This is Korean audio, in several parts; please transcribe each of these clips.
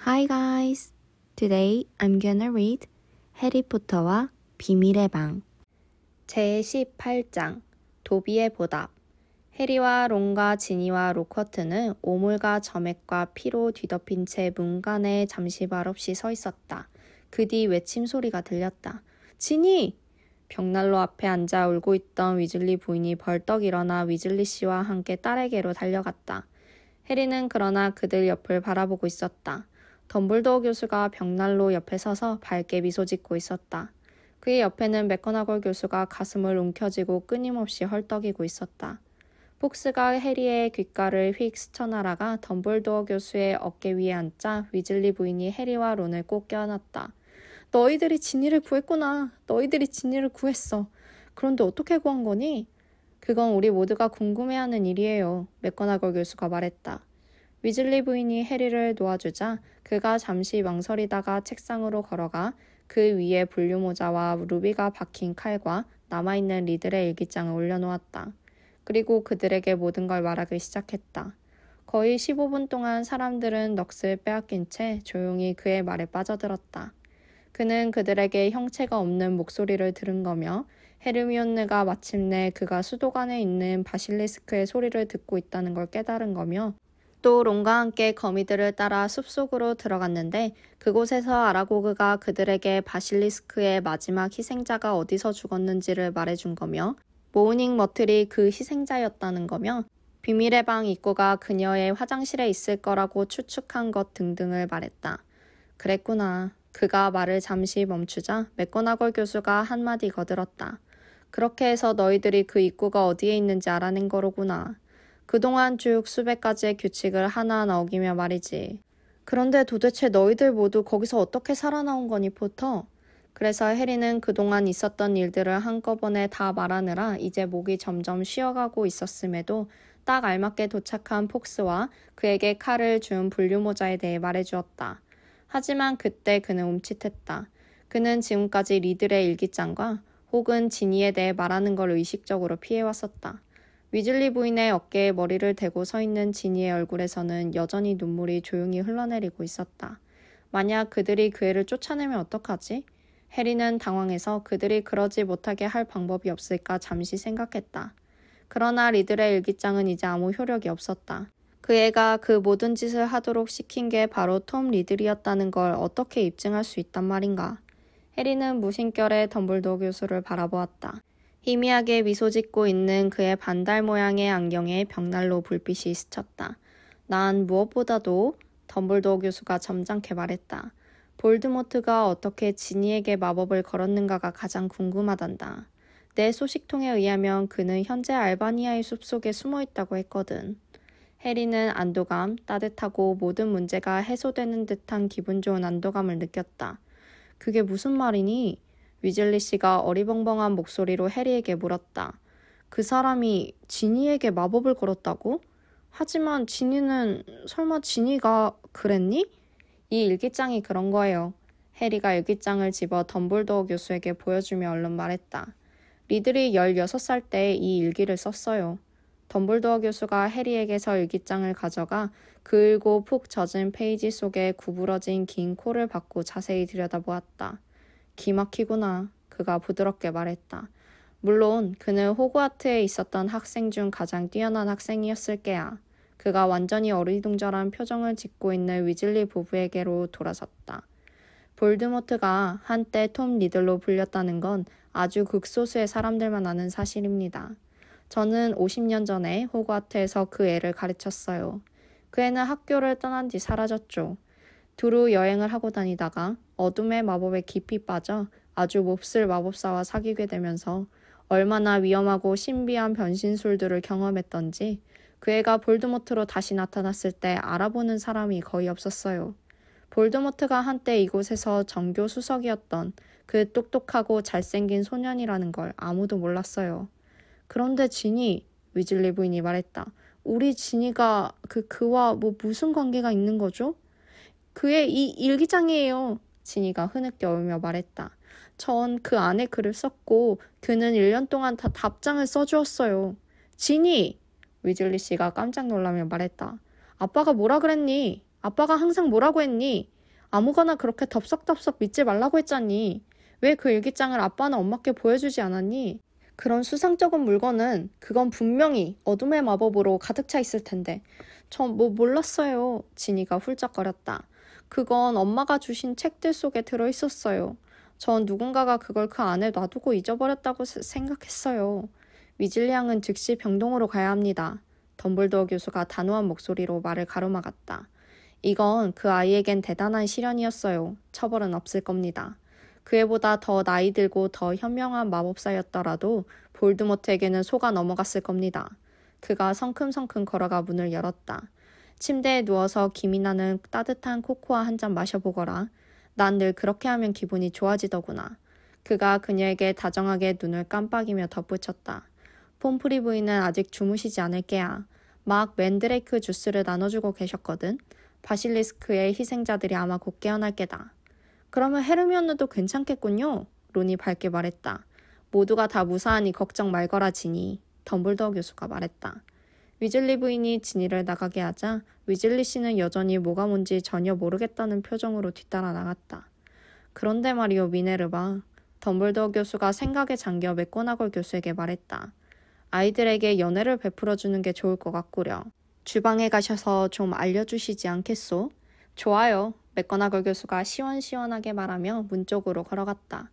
Hi guys! Today I'm gonna read 해리포터와 비밀의 방 제18장 도비의 보답. 해리와 론과 지니와 로커트는 오물과 점액과 피로 뒤덮인 채 문간에 잠시 말없이 서 있었다. 그 뒤 외침 소리가 들렸다. 지니! 벽난로 앞에 앉아 울고 있던 위즐리 부인이 벌떡 일어나 위즐리 씨와 함께 딸에게로 달려갔다. 해리는 그러나 그들 옆을 바라보고 있었다. 덤블도어 교수가 벽난로 옆에 서서 밝게 미소 짓고 있었다. 그의 옆에는 맥거나걸 교수가 가슴을 움켜쥐고 끊임없이 헐떡이고 있었다. 폭스가 해리의 귓가를 휙 스쳐날아가 덤블도어 교수의 어깨 위에 앉자 위즐리 부인이 해리와 론을 꼭 껴안았다. 너희들이 지니를 구했구나. 너희들이 지니를 구했어. 그런데 어떻게 구한 거니? 그건 우리 모두가 궁금해하는 일이에요. 맥거나걸 교수가 말했다. 위즐리 부인이 해리를 놓아주자 그가 잠시 망설이다가 책상으로 걸어가 그 위에 분류모자와 루비가 박힌 칼과 남아있는 리들의 일기장을 올려놓았다. 그리고 그들에게 모든 걸 말하기 시작했다. 거의 15분 동안 사람들은 넋을 빼앗긴 채 조용히 그의 말에 빠져들었다. 그는 그들에게 형체가 없는 목소리를 들은 거며 헤르미온느가 마침내 그가 수도관에 있는 바실리스크의 소리를 듣고 있다는 걸 깨달은 거며 또 론과 함께 거미들을 따라 숲속으로 들어갔는데 그곳에서 아라고그가 그들에게 바실리스크의 마지막 희생자가 어디서 죽었는지를 말해준 거며 모우닝 머틀이 그 희생자였다는 거며 비밀의 방 입구가 그녀의 화장실에 있을 거라고 추측한 것 등등을 말했다. 그랬구나. 그가 말을 잠시 멈추자 맥거나걸 교수가 한마디 거들었다. 그렇게 해서 너희들이 그 입구가 어디에 있는지 알아낸 거로구나. 그동안 쭉 수백 가지의 규칙을 하나하나 어기며 말이지. 그런데 도대체 너희들 모두 거기서 어떻게 살아나온 거니, 포터? 그래서 해리는 그동안 있었던 일들을 한꺼번에 다 말하느라 이제 목이 점점 쉬어가고 있었음에도 딱 알맞게 도착한 폭스와 그에게 칼을 준 분류모자에 대해 말해주었다. 하지만 그때 그는 움찔했다. 그는 지금까지 리들의 일기장과 혹은 지니에 대해 말하는 걸 의식적으로 피해왔었다. 위즐리 부인의 어깨에 머리를 대고 서 있는 지니의 얼굴에서는 여전히 눈물이 조용히 흘러내리고 있었다. 만약 그들이 그 애를 쫓아내면 어떡하지? 해리는 당황해서 그들이 그러지 못하게 할 방법이 없을까 잠시 생각했다. 그러나 리들의 일기장은 이제 아무 효력이 없었다. 그 애가 그 모든 짓을 하도록 시킨 게 바로 톰 리들이었다는 걸 어떻게 입증할 수 있단 말인가. 해리는 무심결에 덤블도어 교수를 바라보았다. 희미하게 미소 짓고 있는 그의 반달 모양의 안경에 벽난로 불빛이 스쳤다. 난 무엇보다도 덤블도어 교수가 점잖게 말했다. 볼드모트가 어떻게 지니에게 마법을 걸었는가가 가장 궁금하단다. 내 소식통에 의하면 그는 현재 알바니아의 숲속에 숨어있다고 했거든. 해리는 안도감, 따뜻하고 모든 문제가 해소되는 듯한 기분 좋은 안도감을 느꼈다. 그게 무슨 말이니? 위즐리 씨가 어리벙벙한 목소리로 해리에게 물었다. 그 사람이 지니에게 마법을 걸었다고? 하지만 지니는 설마 지니가 그랬니? 이 일기장이 그런 거예요. 해리가 일기장을 집어 덤블도어 교수에게 보여주며 얼른 말했다. 리들이 16살 때 이 일기를 썼어요. 덤블도어 교수가 해리에게서 일기장을 가져가 그을고 푹 젖은 페이지 속에 구부러진 긴 코를 받고 자세히 들여다보았다. 기막히구나. 그가 부드럽게 말했다. 물론 그는 호그와트에 있었던 학생 중 가장 뛰어난 학생이었을 게야. 그가 완전히 어리둥절한 표정을 짓고 있는 위즐리 부부에게로 돌아섰다. 볼드모트가 한때 톰 리들로 불렸다는 건 아주 극소수의 사람들만 아는 사실입니다. 저는 50년 전에 호그와트에서 그 애를 가르쳤어요. 그 애는 학교를 떠난 뒤 사라졌죠. 두루 여행을 하고 다니다가 어둠의 마법에 깊이 빠져 아주 몹쓸 마법사와 사귀게 되면서 얼마나 위험하고 신비한 변신술들을 경험했던지 그 애가 볼드모트로 다시 나타났을 때 알아보는 사람이 거의 없었어요. 볼드모트가 한때 이곳에서 정교 수석이었던 그 똑똑하고 잘생긴 소년이라는 걸 아무도 몰랐어요. 그런데 지니, 위즐리 부인이 말했다. 우리 지니가 그와 무슨 관계가 있는 거죠? 그의 이 일기장이에요. 지니가 흐느껴 울며 말했다. 전 그 안에 글을 썼고 그는 1년 동안 다 답장을 써주었어요. 지니! 위즐리 씨가 깜짝 놀라며 말했다. 아빠가 뭐라 그랬니? 아빠가 항상 뭐라고 했니? 아무거나 그렇게 덥석덥석 믿지 말라고 했잖니. 왜 그 일기장을 아빠나 엄마께 보여주지 않았니? 그런 수상쩍은 물건은 그건 분명히 어둠의 마법으로 가득 차 있을 텐데. 전 뭐 몰랐어요. 진이가 훌쩍거렸다. 그건 엄마가 주신 책들 속에 들어있었어요. 전 누군가가 그걸 그 안에 놔두고 잊어버렸다고 생각했어요. 위즐리 양은 즉시 병동으로 가야 합니다. 덤블도어 교수가 단호한 목소리로 말을 가로막았다. 이건 그 아이에겐 대단한 시련이었어요. 처벌은 없을 겁니다. 그 애보다 더 나이 들고 더 현명한 마법사였더라도 볼드모트에게는 속아 넘어갔을 겁니다. 그가 성큼성큼 걸어가 문을 열었다. 침대에 누워서 김이 나는 따뜻한 코코아 한 잔 마셔보거라. 난 늘 그렇게 하면 기분이 좋아지더구나. 그가 그녀에게 다정하게 눈을 깜빡이며 덧붙였다. 폼프리 부인은 아직 주무시지 않을 게야. 막 맨드레이크 주스를 나눠주고 계셨거든. 바실리스크의 희생자들이 아마 곧 깨어날 게다. 그러면 헤르미온느도 괜찮겠군요. 론이 밝게 말했다. 모두가 다 무사하니 걱정 말거라 지니. 덤블도어 교수가 말했다. 위즐리 부인이 지니를 나가게 하자 위즐리 씨는 여전히 뭐가 뭔지 전혀 모르겠다는 표정으로 뒤따라 나갔다. 그런데 말이오 미네르바. 덤블도어 교수가 생각에 잠겨 맥고나걸 교수에게 말했다. 아이들에게 연애를 베풀어주는 게 좋을 것 같구려. 주방에 가셔서 좀 알려주시지 않겠소? 좋아요. 맥고나걸 교수가 시원시원하게 말하며 문 쪽으로 걸어갔다.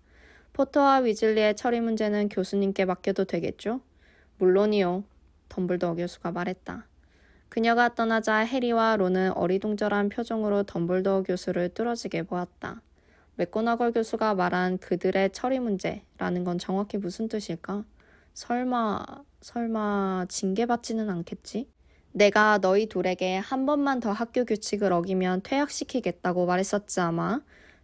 포터와 위즐리의 처리 문제는 교수님께 맡겨도 되겠죠? 물론이요. 덤블도어 교수가 말했다. 그녀가 떠나자 해리와 론은 어리둥절한 표정으로 덤블도어 교수를 뚫어지게 보았다. 맥고나걸 교수가 말한 그들의 처리 문제라는 건 정확히 무슨 뜻일까? 설마 징계받지는 않겠지? 내가 너희 둘에게 한 번만 더 학교 규칙을 어기면 퇴학시키겠다고 말했었지 아마?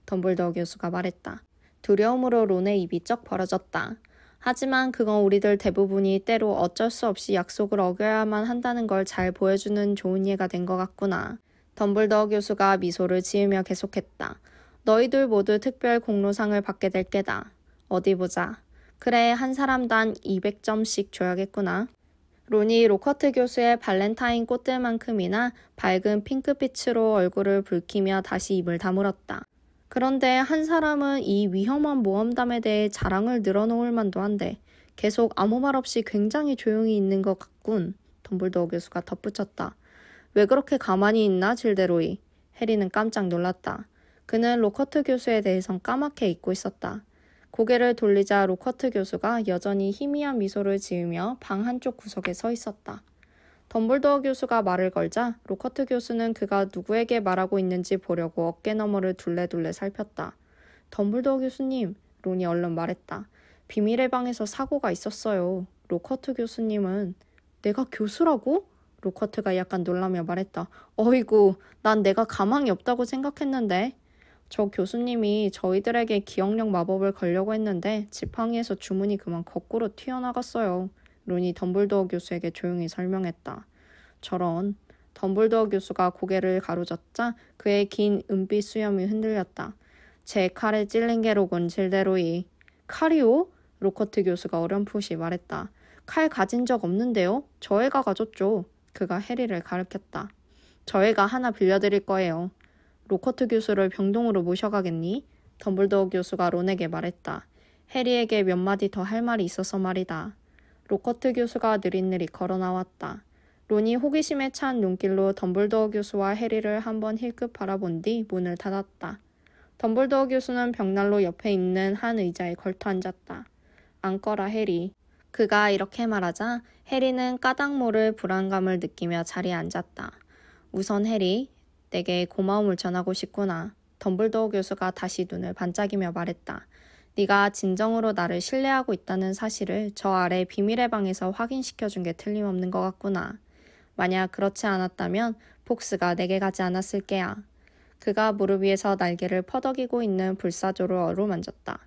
덤블도어 교수가 말했다. 두려움으로 론의 입이 쩍 벌어졌다. 하지만 그건 우리들 대부분이 때로 어쩔 수 없이 약속을 어겨야만 한다는 걸 잘 보여주는 좋은 예가 된 것 같구나. 덤블도어 교수가 미소를 지으며 계속했다. 너희들 모두 특별 공로상을 받게 될 게다. 어디 보자. 그래, 한 사람당 200점씩 줘야겠구나. 론이 로커트 교수의 발렌타인 꽃들만큼이나 밝은 핑크빛으로 얼굴을 붉히며 다시 입을 다물었다. 그런데 한 사람은 이 위험한 모험담에 대해 자랑을 늘어놓을 만도 한데 계속 아무 말 없이 굉장히 조용히 있는 것 같군. 덤블도어 교수가 덧붙였다. 왜 그렇게 가만히 있나 질데로이. 해리는 깜짝 놀랐다. 그는 로커트 교수에 대해선 까맣게 잊고 있었다. 고개를 돌리자 로커트 교수가 여전히 희미한 미소를 지으며 방 한쪽 구석에 서 있었다. 덤블도어 교수가 말을 걸자 로커트 교수는 그가 누구에게 말하고 있는지 보려고 어깨너머를 둘레둘레 살폈다. 덤블도어 교수님, 론이 얼른 말했다. 비밀의 방에서 사고가 있었어요. 로커트 교수님은 내가 교수라고? 로커트가 약간 놀라며 말했다. 어이구, 난 내가 가망이 없다고 생각했는데. 저 교수님이 저희들에게 기억력 마법을 걸려고 했는데 지팡이에서 주문이 그만 거꾸로 튀어나갔어요. 론이 덤블도어 교수에게 조용히 설명했다. 저런. 덤블도어 교수가 고개를 가로젓자 그의 긴 은빛 수염이 흔들렸다. 제 칼에 찔린 게로군 질대로이. 칼이요? 로커트 교수가 어렴풋이 말했다. 칼 가진 적 없는데요? 저 애가 가졌죠. 그가 해리를 가리켰다. 저 애가 하나 빌려드릴 거예요. 로커트 교수를 병동으로 모셔가겠니? 덤블도어 교수가 론에게 말했다. 해리에게 몇 마디 더 할 말이 있어서 말이다. 로커트 교수가 느릿느릿 걸어 나왔다. 론이 호기심에 찬 눈길로 덤블도어 교수와 해리를 한번 힐끗 바라본 뒤 문을 닫았다. 덤블도어 교수는 벽난로 옆에 있는 한 의자에 걸터 앉았다. 앉거라 해리. 그가 이렇게 말하자 해리는 까닭 모를 불안감을 느끼며 자리에 앉았다. 우선 해리, 내게 고마움을 전하고 싶구나. 덤블도어 교수가 다시 눈을 반짝이며 말했다. 네가 진정으로 나를 신뢰하고 있다는 사실을 저 아래 비밀의 방에서 확인시켜준 게 틀림없는 것 같구나. 만약 그렇지 않았다면 폭스가 내게 가지 않았을 게야. 그가 무릎 위에서 날개를 퍼덕이고 있는 불사조를 어루만졌다.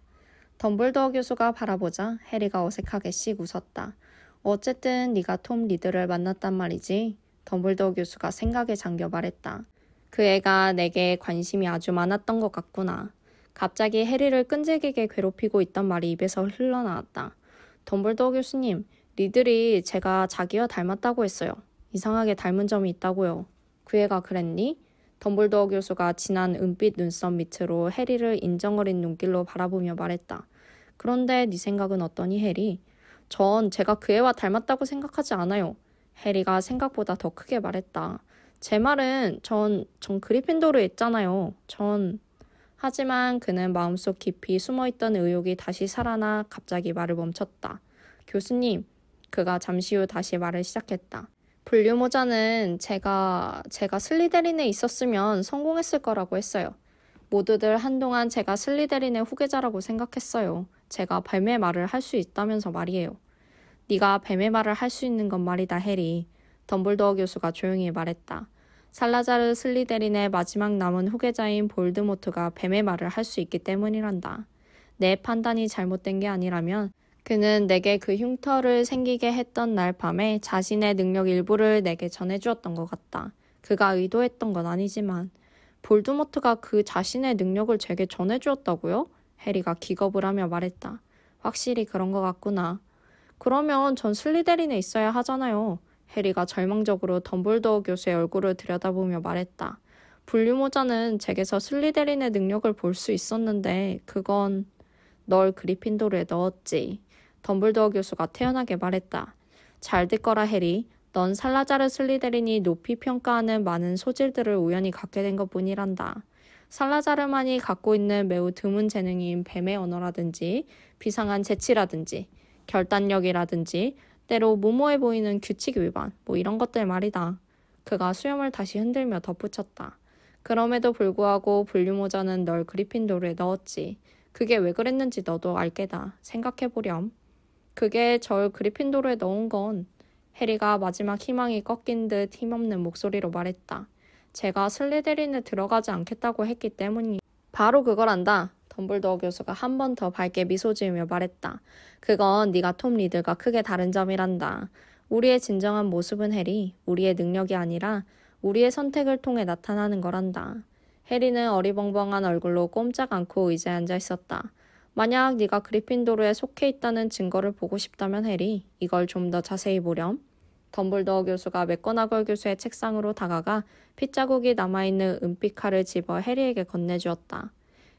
덤블도어 교수가 바라보자 해리가 어색하게 씩 웃었다. 어쨌든 네가 톰 리드를 만났단 말이지. 덤블도어 교수가 생각에 잠겨 말했다. 그 애가 내게 관심이 아주 많았던 것 같구나. 갑자기 해리를 끈질기게 괴롭히고 있던 말이 입에서 흘러나왔다. 덤블도어 교수님, 리들이 제가 자기와 닮았다고 했어요. 이상하게 닮은 점이 있다고요. 그 애가 그랬니? 덤블도어 교수가 진한 은빛 눈썹 밑으로 해리를 인정어린 눈길로 바라보며 말했다. 그런데 네 생각은 어떠니, 해리? 전 제가 그 애와 닮았다고 생각하지 않아요. 해리가 생각보다 더 크게 말했다. 제 말은 전 그리핀도르에 있잖아요. 하지만 그는 마음속 깊이 숨어있던 의욕이 다시 살아나 갑자기 말을 멈췄다. 교수님, 그가 잠시 후 다시 말을 시작했다. 분류모자는 제가 슬리데린에 있었으면 성공했을 거라고 했어요. 모두들 한동안 제가 슬리데린의 후계자라고 생각했어요. 제가 뱀의 말을 할 수 있다면서 말이에요. 네가 뱀의 말을 할 수 있는 건 말이다, 해리. 덤블도어 교수가 조용히 말했다. 살라자르 슬리데린의 마지막 남은 후계자인 볼드모트가 뱀의 말을 할 수 있기 때문이란다. 내 판단이 잘못된 게 아니라면 그는 내게 그 흉터를 생기게 했던 날 밤에 자신의 능력 일부를 내게 전해주었던 것 같다. 그가 의도했던 건 아니지만 볼드모트가 그 자신의 능력을 제게 전해주었다고요? 해리가 기겁을 하며 말했다. 확실히 그런 것 같구나. 그러면 전 슬리데린에 있어야 하잖아요. 해리가 절망적으로 덤블도어 교수의 얼굴을 들여다보며 말했다. 분류모자는 제게서 슬리데린의 능력을 볼 수 있었는데 그건 널 그리핀도르에 넣었지. 덤블도어 교수가 태연하게 말했다. 잘 듣거라, 해리. 넌 살라자르 슬리데린이 높이 평가하는 많은 소질들을 우연히 갖게 된 것뿐이란다. 살라자르만이 갖고 있는 매우 드문 재능인 뱀의 언어라든지 비상한 재치라든지 결단력이라든지 때로 무모해 보이는 규칙 위반, 이런 것들 말이다. 그가 수염을 다시 흔들며 덧붙였다. 그럼에도 불구하고 분류모자는 널 그리핀도르에 넣었지. 그게 왜 그랬는지 너도 알게다. 생각해보렴. 그게 절 그리핀도르에 넣은 건 해리가 마지막 희망이 꺾인 듯 힘없는 목소리로 말했다. 제가 슬리데린에 들어가지 않겠다고 했기 때문이. 바로 그거란다. 덤블도어 교수가 한 번 더 밝게 미소 지으며 말했다. 그건 네가 톰 리들과 크게 다른 점이란다. 우리의 진정한 모습은 해리, 우리의 능력이 아니라 우리의 선택을 통해 나타나는 거란다. 해리는 어리벙벙한 얼굴로 꼼짝 않고 의자에 앉아 있었다. 만약 네가 그리핀도르에 속해 있다는 증거를 보고 싶다면 해리, 이걸 좀 더 자세히 보렴. 덤블도어 교수가 맥거나걸 교수의 책상으로 다가가 핏자국이 남아있는 은빛 칼을 집어 해리에게 건네주었다.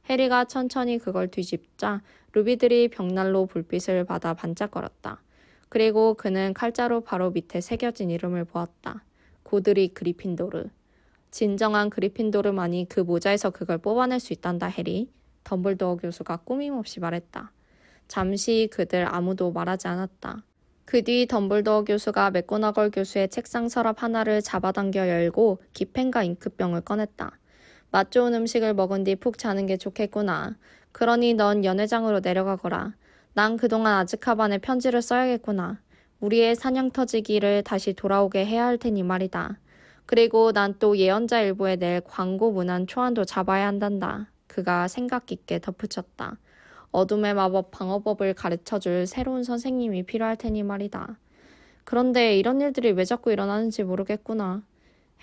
해리가 천천히 그걸 뒤집자 루비들이 벽난로 불빛을 받아 반짝거렸다. 그리고 그는 칼자루 바로 밑에 새겨진 이름을 보았다. 고드릭 그리핀도르. 진정한 그리핀도르만이 그 모자에서 그걸 뽑아낼 수 있단다, 해리. 덤블도어 교수가 꾸밈없이 말했다. 잠시 그들 아무도 말하지 않았다. 그 뒤 덤블도어 교수가 맥고나걸 교수의 책상 서랍 하나를 잡아당겨 열고 기펜과 잉크병을 꺼냈다. 맛 좋은 음식을 먹은 뒤 푹 자는 게 좋겠구나. 그러니 넌 연회장으로 내려가거라. 난 그동안 아즈카반에 편지를 써야겠구나. 우리의 사냥터지기를 다시 돌아오게 해야 할 테니 말이다. 그리고 난 또 예언자 일보에 낼 광고 문안 초안도 잡아야 한단다. 그가 생각 깊게 덧붙였다. 어둠의 마법 방어법을 가르쳐줄 새로운 선생님이 필요할 테니 말이다. 그런데 이런 일들이 왜 자꾸 일어나는지 모르겠구나.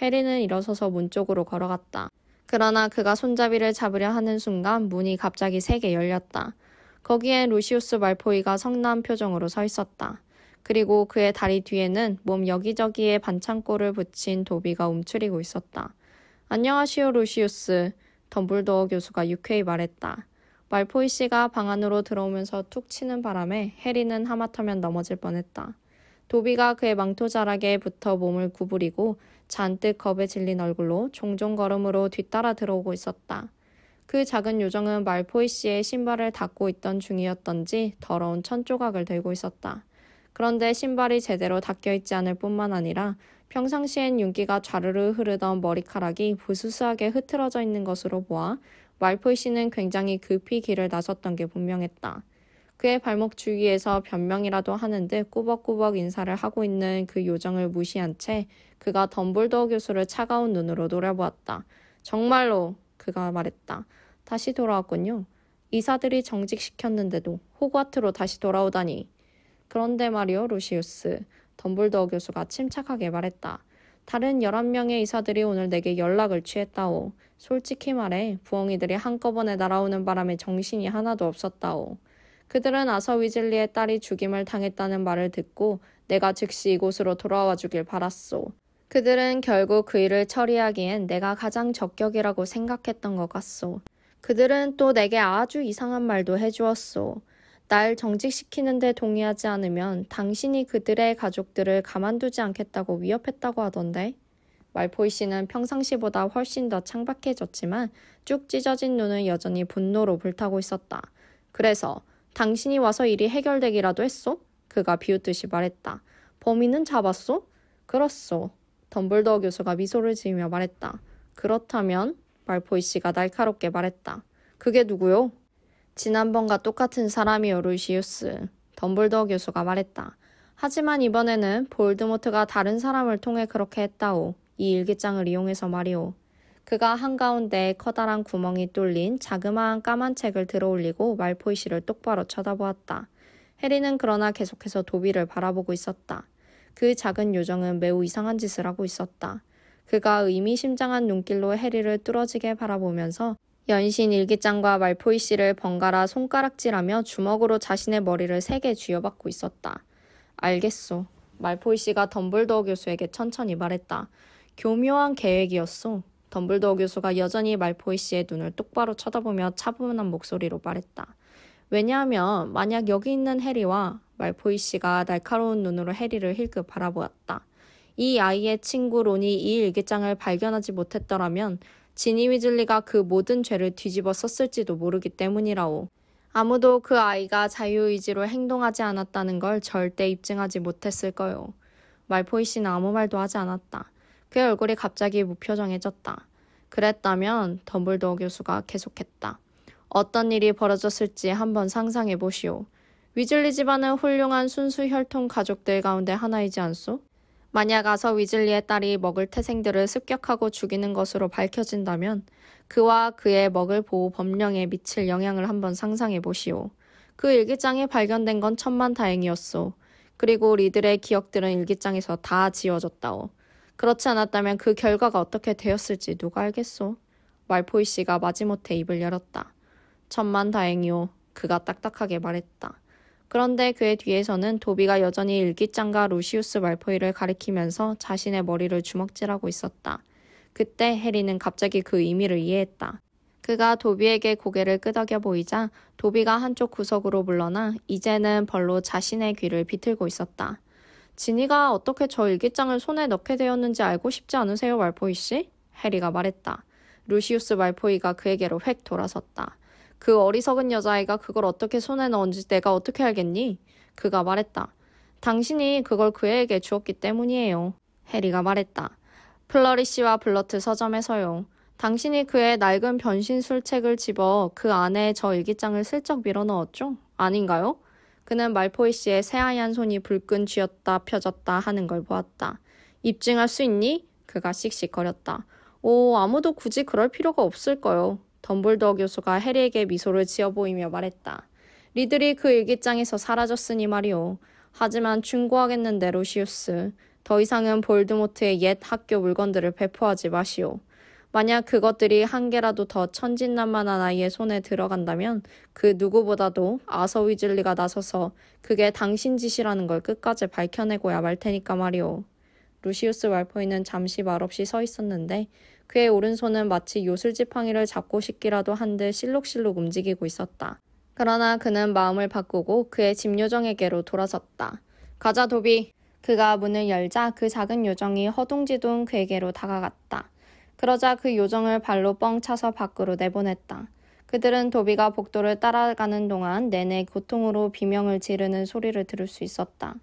해리는 일어서서 문 쪽으로 걸어갔다. 그러나 그가 손잡이를 잡으려 하는 순간 문이 갑자기 세게 열렸다. 거기엔 루시우스 말포이가 성난 표정으로 서 있었다. 그리고 그의 다리 뒤에는 몸 여기저기에 반창고를 붙인 도비가 움츠리고 있었다. 안녕하시오, 루시우스. 덤블도어 교수가 유쾌히 말했다. 말포이 씨가 방 안으로 들어오면서 툭 치는 바람에 해리는 하마터면 넘어질 뻔했다. 도비가 그의 망토자락에 붙어 몸을 구부리고 잔뜩 겁에 질린 얼굴로 종종 걸음으로 뒤따라 들어오고 있었다. 그 작은 요정은 말포이 씨의 신발을 닦고 있던 중이었던지 더러운 천조각을 들고 있었다. 그런데 신발이 제대로 닦여있지 않을 뿐만 아니라 평상시엔 윤기가 좌르르 흐르던 머리카락이 부스스하게 흐트러져 있는 것으로 보아 말포이 씨는 굉장히 급히 길을 나섰던 게 분명했다. 그의 발목 주위에서 변명이라도 하는 듯 꾸벅꾸벅 인사를 하고 있는 그 요정을 무시한 채 그가 덤블도어 교수를 차가운 눈으로 노려보았다. 정말로, 그가 말했다. 다시 돌아왔군요. 이사들이 정직시켰는데도 호그와트로 다시 돌아오다니. 그런데 말이오, 루시우스. 덤블도어 교수가 침착하게 말했다. 다른 11명의 이사들이 오늘 내게 연락을 취했다오. 솔직히 말해 부엉이들이 한꺼번에 날아오는 바람에 정신이 하나도 없었다오. 그들은 아서 위즐리의 딸이 죽임을 당했다는 말을 듣고 내가 즉시 이곳으로 돌아와 주길 바랐소. 그들은 결국 그 일을 처리하기엔 내가 가장 적격이라고 생각했던 것 같소. 그들은 또 내게 아주 이상한 말도 해주었소. 날 정직시키는데 동의하지 않으면 당신이 그들의 가족들을 가만두지 않겠다고 위협했다고 하던데. 말포이 씨는 평상시보다 훨씬 더 창박해졌지만 쭉 찢어진 눈은 여전히 분노로 불타고 있었다. 그래서 당신이 와서 일이 해결되기라도 했소? 그가 비웃듯이 말했다. 범인은 잡았소? 그렇소. 덤블도어 교수가 미소를 지으며 말했다. 그렇다면? 말포이 씨가 날카롭게 말했다. 그게 누구요? 지난번과 똑같은 사람이요, 루시우스. 덤블도어 교수가 말했다. 하지만 이번에는 볼드모트가 다른 사람을 통해 그렇게 했다오. 이 일기장을 이용해서 말이오. 그가 한가운데 커다란 구멍이 뚫린 자그마한 까만 책을 들어올리고 말포이 씨를 똑바로 쳐다보았다. 해리는 그러나 계속해서 도비를 바라보고 있었다. 그 작은 요정은 매우 이상한 짓을 하고 있었다. 그가 의미심장한 눈길로 해리를 뚫어지게 바라보면서 연신 일기장과 말포이 씨를 번갈아 손가락질하며 주먹으로 자신의 머리를 3개 쥐어박고 있었다. 알겠소. 말포이 씨가 덤블도어 교수에게 천천히 말했다. 교묘한 계획이었소. 덤블도어 교수가 여전히 말포이 씨의 눈을 똑바로 쳐다보며 차분한 목소리로 말했다. 왜냐하면 만약 여기 있는 해리와 말포이 씨가 날카로운 눈으로 해리를 힐끗 바라보았다. 이 아이의 친구 론이 이 일기장을 발견하지 못했더라면 지니 위즐리가 그 모든 죄를 뒤집어 썼을지도 모르기 때문이라오. 아무도 그 아이가 자유의지로 행동하지 않았다는 걸 절대 입증하지 못했을 거요. 말포이 씨는 아무 말도 하지 않았다. 그의 얼굴이 갑자기 무표정해졌다. 그랬다면 덤블도어 교수가 계속했다. 어떤 일이 벌어졌을지 한번 상상해 보시오. 위즐리 집안은 훌륭한 순수 혈통 가족들 가운데 하나이지 않소? 만약 아서 위즐리의 딸이 먹을 태생들을 습격하고 죽이는 것으로 밝혀진다면 그와 그의 먹을 보호 법령에 미칠 영향을 한번 상상해 보시오. 그 일기장이 발견된 건 천만다행이었소. 그리고 리들의 기억들은 일기장에서 다 지워졌다오. 그렇지 않았다면 그 결과가 어떻게 되었을지 누가 알겠소? 말포이 씨가 마지못해 입을 열었다. 천만다행이오. 그가 딱딱하게 말했다. 그런데 그의 뒤에서는 도비가 여전히 일기장과 루시우스 말포이를 가리키면서 자신의 머리를 주먹질하고 있었다. 그때 해리는 갑자기 그 의미를 이해했다. 그가 도비에게 고개를 끄덕여 보이자 도비가 한쪽 구석으로 물러나 이제는 벌로 자신의 귀를 비틀고 있었다. 지니가 어떻게 저 일기장을 손에 넣게 되었는지 알고 싶지 않으세요, 말포이 씨? 해리가 말했다. 루시우스 말포이가 그에게로 획 돌아섰다. 그 어리석은 여자아이가 그걸 어떻게 손에 넣은지 내가 어떻게 알겠니? 그가 말했다. 당신이 그걸 그에게 주었기 때문이에요. 해리가 말했다. 플러리시와 블러트 서점에서요. 당신이 그의 낡은 변신술책을 집어 그 안에 저 일기장을 슬쩍 밀어넣었죠? 아닌가요? 그는 말포이 씨의 새하얀 손이 불끈 쥐었다 펴졌다 하는 걸 보았다. 입증할 수 있니? 그가 씩씩거렸다. 오, 아무도 굳이 그럴 필요가 없을 거요. 덤블도어 교수가 해리에게 미소를 지어 보이며 말했다. 리들이 그 일기장에서 사라졌으니 말이오. 하지만 충고하겠는데 루시우스. 더 이상은 볼드모트의 옛 학교 물건들을 배포하지 마시오. 만약 그것들이 한 개라도 더 천진난만한 아이의 손에 들어간다면 그 누구보다도 아서 위즐리가 나서서 그게 당신 짓이라는 걸 끝까지 밝혀내고야 말 테니까 말이오. 루시우스 말포이는 잠시 말없이 서 있었는데 그의 오른손은 마치 요술지팡이를 잡고 싶기라도 한 듯 실룩실룩 움직이고 있었다. 그러나 그는 마음을 바꾸고 그의 집 요정에게로 돌아섰다. 가자 도비. 그가 문을 열자 그 작은 요정이 허둥지둥 그에게로 다가갔다. 그러자 그 요정을 발로 뻥 차서 밖으로 내보냈다. 그들은 도비가 복도를 따라가는 동안 내내 고통으로 비명을 지르는 소리를 들을 수 있었다.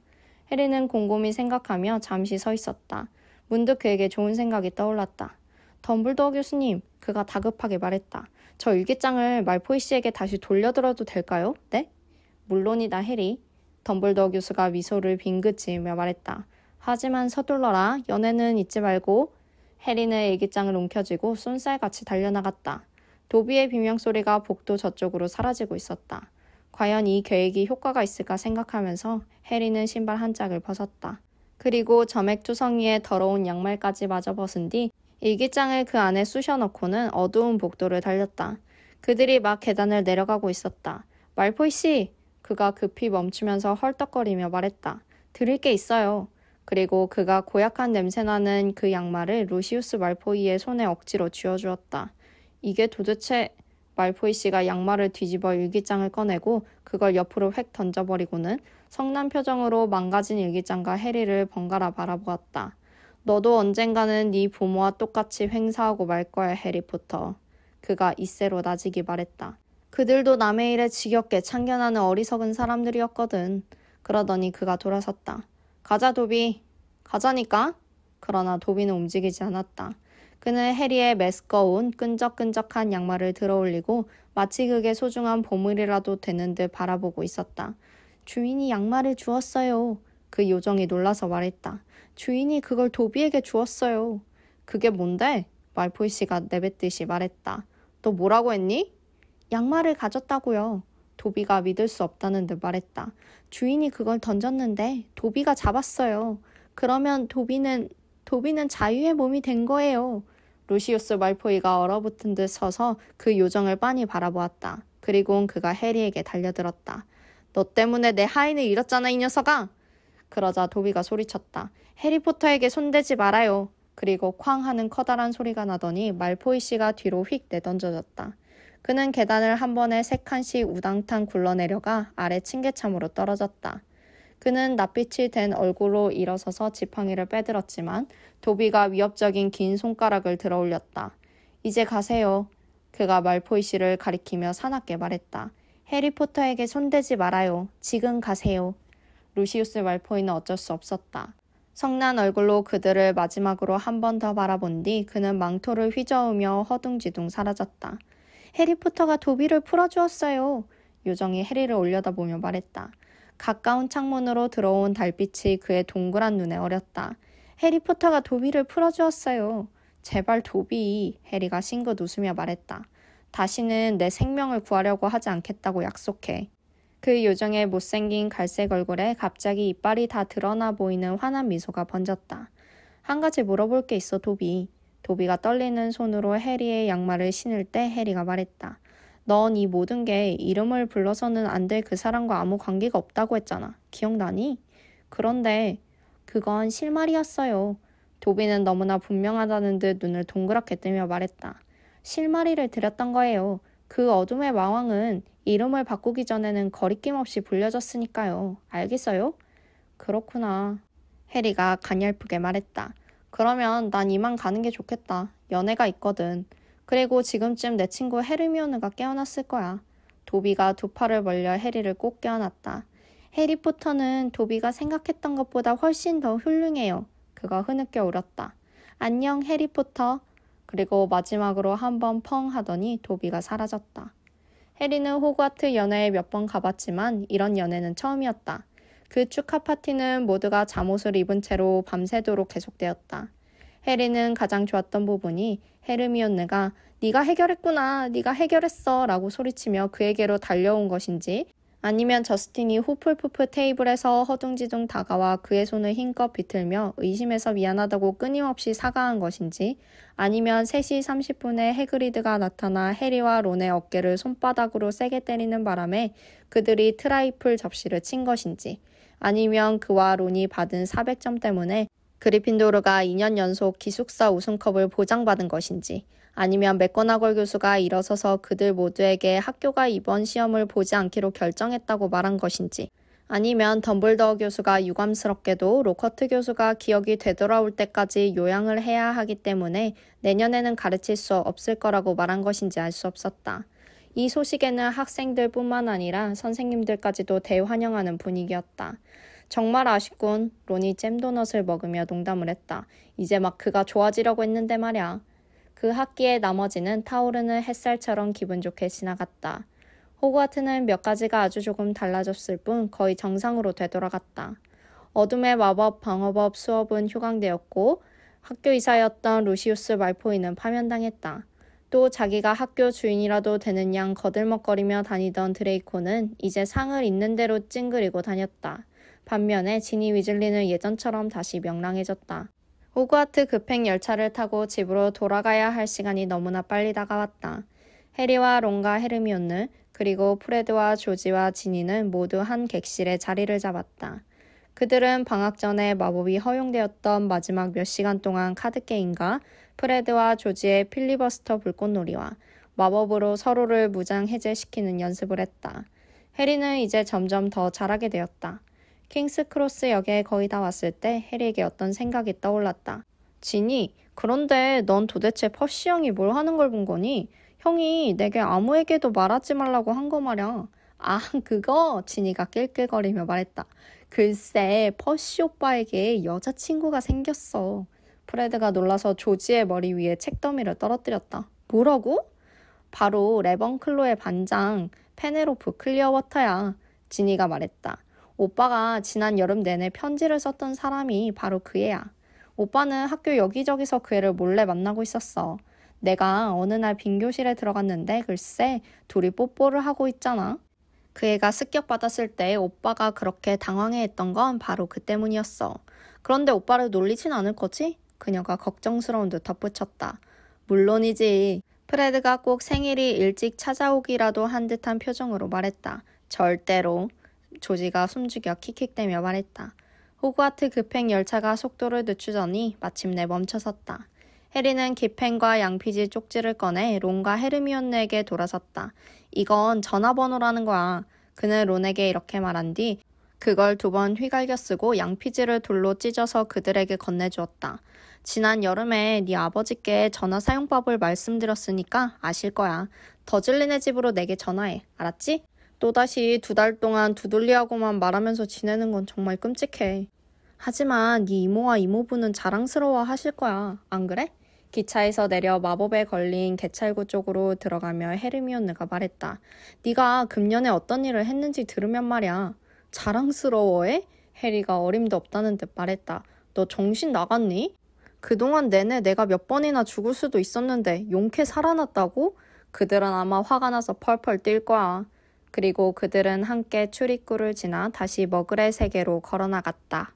해리는 곰곰이 생각하며 잠시 서 있었다. 문득 그에게 좋은 생각이 떠올랐다. 덤블도어 교수님, 그가 다급하게 말했다. 저 일기장을 말포이 씨에게 다시 돌려드려도 될까요? 네? 물론이다, 해리. 덤블도어 교수가 미소를 빙긋 지으며 말했다. 하지만 서둘러라. 연애는 잊지 말고. 해리는 일기장을 움켜쥐고 쏜살같이 달려나갔다. 도비의 비명소리가 복도 저쪽으로 사라지고 있었다. 과연 이 계획이 효과가 있을까 생각하면서 해리는 신발 한 짝을 벗었다. 그리고 점액투성이에 더러운 양말까지 마저 벗은 뒤 일기장을 그 안에 쑤셔넣고는 어두운 복도를 달렸다. 그들이 막 계단을 내려가고 있었다. 말포이 씨! 그가 급히 멈추면서 헐떡거리며 말했다. 드릴 게 있어요. 그리고 그가 고약한 냄새나는 그 양말을 루시우스 말포이의 손에 억지로 쥐어주었다. 이게 도대체... 말포이 씨가 양말을 뒤집어 일기장을 꺼내고 그걸 옆으로 획 던져버리고는 성난 표정으로 망가진 일기장과 해리를 번갈아 바라보았다. 너도 언젠가는 네 부모와 똑같이 횡사하고 말 거야, 해리포터. 그가 이세로 나지기 말했다. 그들도 남의 일에 지겹게 참견하는 어리석은 사람들이었거든. 그러더니 그가 돌아섰다. 가자, 도비. 가자니까? 그러나 도비는 움직이지 않았다. 그는 해리의 메스꺼운 끈적끈적한 양말을 들어올리고 마치 그게 소중한 보물이라도 되는 듯 바라보고 있었다. 주인이 양말을 주었어요. 그 요정이 놀라서 말했다. 주인이 그걸 도비에게 주었어요. 그게 뭔데? 말포이 씨가 내뱉듯이 말했다. 너 뭐라고 했니? 양말을 가졌다고요. 도비가 믿을 수 없다는 듯 말했다. 주인이 그걸 던졌는데 도비가 잡았어요. 그러면 도비는 자유의 몸이 된 거예요. 루시우스 말포이가 얼어붙은 듯 서서 그 요정을 빤히 바라보았다. 그리고는 그가 해리에게 달려들었다. 너 때문에 내 하인을 잃었잖아, 이 녀석아! 그러자 도비가 소리쳤다. 해리포터에게 손대지 말아요. 그리고 쾅 하는 커다란 소리가 나더니 말포이 씨가 뒤로 휙 내던져졌다. 그는 계단을 한 번에 3칸씩 우당탕 굴러내려가 아래 층계참으로 떨어졌다. 그는 낯빛이 된 얼굴로 일어서서 지팡이를 빼들었지만 도비가 위협적인 긴 손가락을 들어올렸다. 이제 가세요. 그가 말포이 씨를 가리키며 사납게 말했다. 해리포터에게 손대지 말아요. 지금 가세요. 루시우스 말포이는 어쩔 수 없었다. 성난 얼굴로 그들을 마지막으로 한 번 더 바라본 뒤 그는 망토를 휘저으며 허둥지둥 사라졌다. 해리포터가 도비를 풀어주었어요. 요정이 해리를 올려다보며 말했다. 가까운 창문으로 들어온 달빛이 그의 동그란 눈에 어렸다. 해리포터가 도비를 풀어주었어요. 제발 도비, 해리가 싱긋 웃으며 말했다. 다시는 내 생명을 구하려고 하지 않겠다고 약속해. 그 요정의 못생긴 갈색 얼굴에 갑자기 이빨이 다 드러나 보이는 환한 미소가 번졌다. 한 가지 물어볼 게 있어, 도비. 도비가 떨리는 손으로 해리의 양말을 신을 때 해리가 말했다. 넌 이 모든 게 이름을 불러서는 안 될 그 사람과 아무 관계가 없다고 했잖아. 기억나니? 그런데 그건 실말이었어요. 도비는 너무나 분명하다는 듯 눈을 동그랗게 뜨며 말했다. 실마리를 드렸던 거예요. 그 어둠의 마왕은 이름을 바꾸기 전에는 거리낌 없이 불려졌으니까요. 알겠어요? 그렇구나. 해리가 가냘프게 말했다. 그러면 난 이만 가는 게 좋겠다. 연애가 있거든. 그리고 지금쯤 내 친구 헤르미온느가 깨어났을 거야. 도비가 두 팔을 벌려 해리를 꼭 껴안았다. 해리포터는 도비가 생각했던 것보다 훨씬 더 훌륭해요. 그가 흐느껴 울었다. 안녕 해리포터. 그리고 마지막으로 한 번 펑 하더니 도비가 사라졌다. 해리는 호그와트 연회에 몇 번 가봤지만 이런 연회는 처음이었다. 그 축하 파티는 모두가 잠옷을 입은 채로 밤새도록 계속되었다. 해리는 가장 좋았던 부분이 헤르미온느가 네가 해결했구나, 네가 해결했어 라고 소리치며 그에게로 달려온 것인지 아니면 저스틴이 후플푸프 테이블에서 허둥지둥 다가와 그의 손을 힘껏 비틀며 의심해서 미안하다고 끊임없이 사과한 것인지 아니면 3시 30분에 해그리드가 나타나 해리와 론의 어깨를 손바닥으로 세게 때리는 바람에 그들이 트라이플 접시를 친 것인지 아니면 그와 론이 받은 400점 때문에 그리핀도르가 2년 연속 기숙사 우승컵을 보장받은 것인지 아니면 맥고나걸 교수가 일어서서 그들 모두에게 학교가 이번 시험을 보지 않기로 결정했다고 말한 것인지 아니면 덤블더어 교수가 유감스럽게도 로커트 교수가 기억이 되돌아올 때까지 요양을 해야 하기 때문에 내년에는 가르칠 수 없을 거라고 말한 것인지 알 수 없었다. 이 소식에는 학생들뿐만 아니라 선생님들까지도 대환영하는 분위기였다. 정말 아쉽군. 론이 잼도넛을 먹으며 농담을 했다. 이제 막 그가 좋아지려고 했는데 말야. 그 학기의 나머지는 타오르는 햇살처럼 기분 좋게 지나갔다. 호그와트는 몇 가지가 아주 조금 달라졌을 뿐 거의 정상으로 되돌아갔다. 어둠의 마법 방어법 수업은 휴강되었고 학교 이사였던 루시우스 말포이는 파면당했다. 또 자기가 학교 주인이라도 되는 양 거들먹거리며 다니던 드레이코는 이제 상을 있는 대로 찡그리고 다녔다. 반면에 지니 위즐리는 예전처럼 다시 명랑해졌다. 호그와트 급행 열차를 타고 집으로 돌아가야 할 시간이 너무나 빨리 다가왔다. 해리와 론과 헤르미온느 그리고 프레드와 조지와 지니는 모두 한 객실에 자리를 잡았다. 그들은 방학 전에 마법이 허용되었던 마지막 몇 시간 동안 카드게임과 프레드와 조지의 필리버스터 불꽃놀이와 마법으로 서로를 무장 해제시키는 연습을 했다. 해리는 이제 점점 더 잘하게 되었다. 킹스크로스 역에 거의 다 왔을 때 해리에게 어떤 생각이 떠올랐다. 진이, 그런데 넌 도대체 퍼시 형이 뭘 하는 걸 본 거니? 형이 내게 아무에게도 말하지 말라고 한 거 말이야. 아, 그거? 진이가 낄낄거리며 말했다. 글쎄, 퍼시 오빠에게 여자친구가 생겼어. 프레드가 놀라서 조지의 머리 위에 책더미를 떨어뜨렸다. 뭐라고? 바로 레번클로의 반장 페네로프 클리어워터야. 지니가 말했다. 오빠가 지난 여름 내내 편지를 썼던 사람이 바로 그 애야. 오빠는 학교 여기저기서 그 애를 몰래 만나고 있었어. 내가 어느 날 빈 교실에 들어갔는데 글쎄 둘이 뽀뽀를 하고 있잖아. 그 애가 습격받았을 때 오빠가 그렇게 당황해했던 건 바로 그 때문이었어. 그런데 오빠를 놀리진 않을 거지? 그녀가 걱정스러운 듯 덧붙였다. 물론이지. 프레드가 꼭 생일이 일찍 찾아오기라도 한 듯한 표정으로 말했다. 절대로. 조지가 숨죽여 킥킥대며 말했다. 호그와트 급행 열차가 속도를 늦추더니 마침내 멈춰섰다. 해리는 기펜과 양피지 쪽지를 꺼내 론과 헤르미온느에게 돌아섰다. 이건 전화번호라는 거야. 그는 론에게 이렇게 말한 뒤 그걸 2번 휘갈겨 쓰고 양피지를 돌로 찢어서 그들에게 건네주었다. 지난 여름에 네 아버지께 전화 사용법을 말씀드렸으니까 아실 거야. 더즐린의 집으로 내게 전화해. 알았지? 또다시 2달 동안 두들리하고만 말하면서 지내는 건 정말 끔찍해. 하지만 네 이모와 이모부는 자랑스러워 하실 거야. 안 그래? 기차에서 내려 마법에 걸린 개찰구 쪽으로 들어가며 헤르미온느가 말했다. 네가 금년에 어떤 일을 했는지 들으면 말이야. 자랑스러워해? 해리가 어림도 없다는 듯 말했다. 너 정신 나갔니? 그동안 내내 내가 몇 번이나 죽을 수도 있었는데 용케 살아났다고? 그들은 아마 화가 나서 펄펄 뛸 거야. 그리고 그들은 함께 출입구를 지나 다시 머글의 세계로 걸어나갔다.